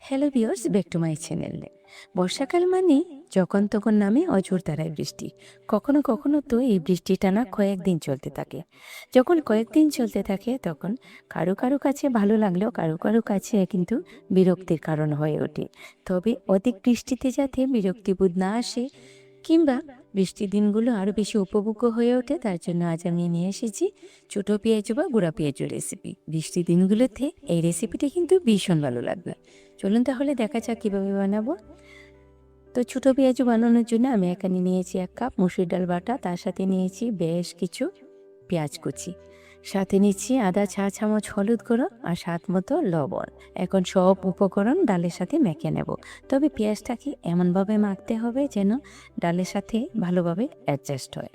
Hello viewers, back to my channel. বর্ষাকাল মানে যখন তখন নামে অঝোর ধারায় বৃষ্টি। কখনো কখনো তো এই বৃষ্টি টানা কয়েকদিন চলতে থাকে। যখন কয়েকদিন চলতে থাকে তখন কারো কারো কাছে ভালো লাগলেও কারো কারো কাছে কিন্তু বিরক্তির কারণ হয়ে ওঠে। তবে অধিক বৃষ্টিতে যাতে বিরক্তিবোধ না আসে কিংবা বৃষ্টির দিনগুলো আরও বেশি উপভোগ্য হয়ে ওঠে, তার জন্য আজ আমি নিয়ে এসেছি ছোটো পেঁয়াজু বা গুঁড়া পেঁয়াজু রেসিপি। বৃষ্টির দিনগুলোতে এই রেসিপিটি কিন্তু ভীষণ ভালো লাগবে। চলুন তাহলে দেখা যাক কীভাবে বানাবো। তো ছোটো পেঁয়াজু বানানোর জন্য আমি এখানে নিয়েছি 1 কাপ মসুর ডাল বাটা, তার সাথে নিয়েছি বেশ কিছু পেঁয়াজ কুচি, সাথে নিচ্ছি আধা চা চামচ হলুদ গুঁড়ো আর স্বাদ মতো লবণ। এখন সব উপকরণ ডালের সাথে মেখে নেব। তবে পেঁয়াজটাকে এমনভাবে মাখতে হবে যেন ডালের সাথে ভালোভাবে অ্যাডজাস্ট হয়,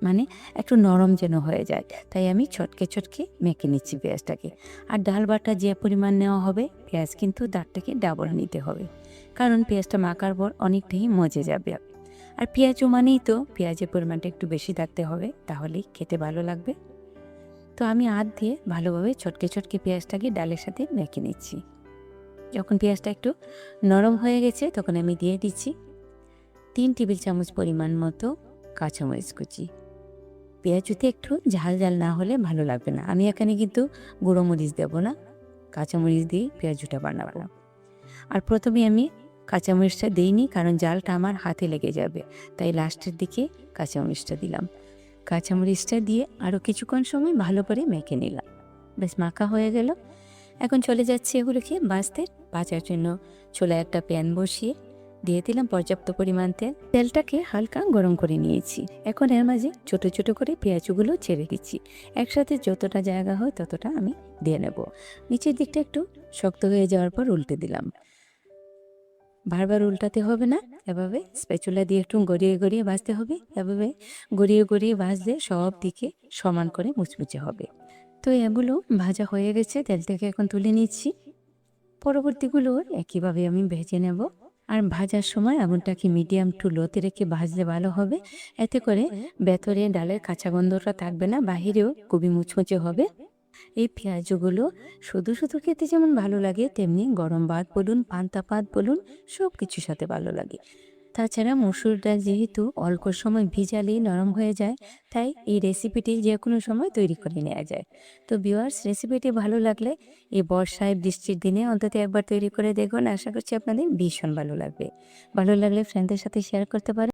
মানে একটু নরম যেন হয়ে যায়। তাই আমি ছটকে ছটকে মেখে নিচ্ছি পেঁয়াজটাকে। আর ডাল বাটা যে পরিমাণ নেওয়া হবে, পেঁয়াজ কিন্তু তারটাকে ডাবল নিতে হবে, কারণ পেঁয়াজটা মাখার পর অনেকটাই মজে যাবে। আর পেঁয়াজও মানেই তো পেঁয়াজের পরিমাণটা একটু বেশি থাকতে হবে, তাহলেই খেতে ভালো লাগবে। তো আমি হাত দিয়ে ভালোভাবে ছটকে ছটকে পেঁয়াজটাকে ডালের সাথে মেখে নিচ্ছি। যখন পেঁয়াজটা একটু নরম হয়ে গেছে তখন আমি দিয়ে দিচ্ছি 3 টেবিল চামচ পরিমাণ মতো কাঁচামরিচ কুচি। পেঁয়াজুতে একটু ঝাল ঝাল না হলে ভালো লাগবে না। আমি এখানে কিন্তু গুঁড়ো মরিচ দেবো না, কাঁচামরিচ দিয়ে পেঁয়াজুটা বানাবো। আর প্রথমে আমি কাঁচামরিচটা দিইনি, কারণ জালটা আমার হাতে লেগে যাবে, তাই লাস্টের দিকে কাঁচামরিচটা দিলাম। কাঁচামরিচটা দিয়ে আরও কিছুক্ষণ সময় ভালো করে মেখে নিলাম। বেশ মাখা হয়ে গেল। এখন চলে যাচ্ছি এগুলোকে ভাজার জন্য চুলায় একটা প্যান বসিয়ে দিয়ে দিলাম পর্যাপ্ত পরিমাণ তেল। তেলটাকে হালকা গরম করে নিয়েছি। এখন এর মাঝে ছোটো ছোটো করে পেঁয়াজগুলো ছেড়ে দিচ্ছি। একসাথে যতটা জায়গা হয় ততটা আমি দিয়ে নেব। নিচের দিকটা একটু শক্ত হয়ে যাওয়ার পর উল্টে দিলাম। বারবার উল্টাতে হবে না, এভাবে স্প্যাচুলা দিয়ে একটু গড়িয়ে গড়িয়ে ভাজতে হবে। এভাবে গড়িয়ে গড়িয়ে ভাজলে সব দিকে সমান করে মুচমুচে হবে। তো এগুলো ভাজা হয়ে গেছে, তেল থেকে এখন তুলে নিচ্ছি। পরবর্তীগুলো একইভাবে আমি ভেজে নেব। আর ভাজার সময় আগুনটাকে মিডিয়াম টু লোতে রেখে ভাজলে ভালো হবে। এতে করে ভেতরে ডালের কাঁচা গন্ধটা থাকবে না, বাহিরেও খুবই মুচমুচে হবে। এই পেঁয়াজগুলো শুধু শুধু খেতে যেমন ভালো লাগে, তেমনি গরম ভাত বলুন, পান্তা ভাত বলুন, সব কিছুর সাথে ভালো লাগে। তাছাড়া মসুর ডাল যেহেতু অল্প সময় ভিজালেই নরম হয়ে যায়, তাই এই রেসিপিটি যে কোনো সময় তৈরি করে নেওয়া যায়। তো ভিউয়ার্স, রেসিপিটি ভালো লাগলে এই বর্ষায় বৃষ্টির দিনে অন্তত একবার তৈরি করে দেখুন। আশা করছি আপনাদের ভীষণ ভালো লাগবে। ভালো লাগলে ফ্রেন্ডদের সাথে শেয়ার করতে পারেন।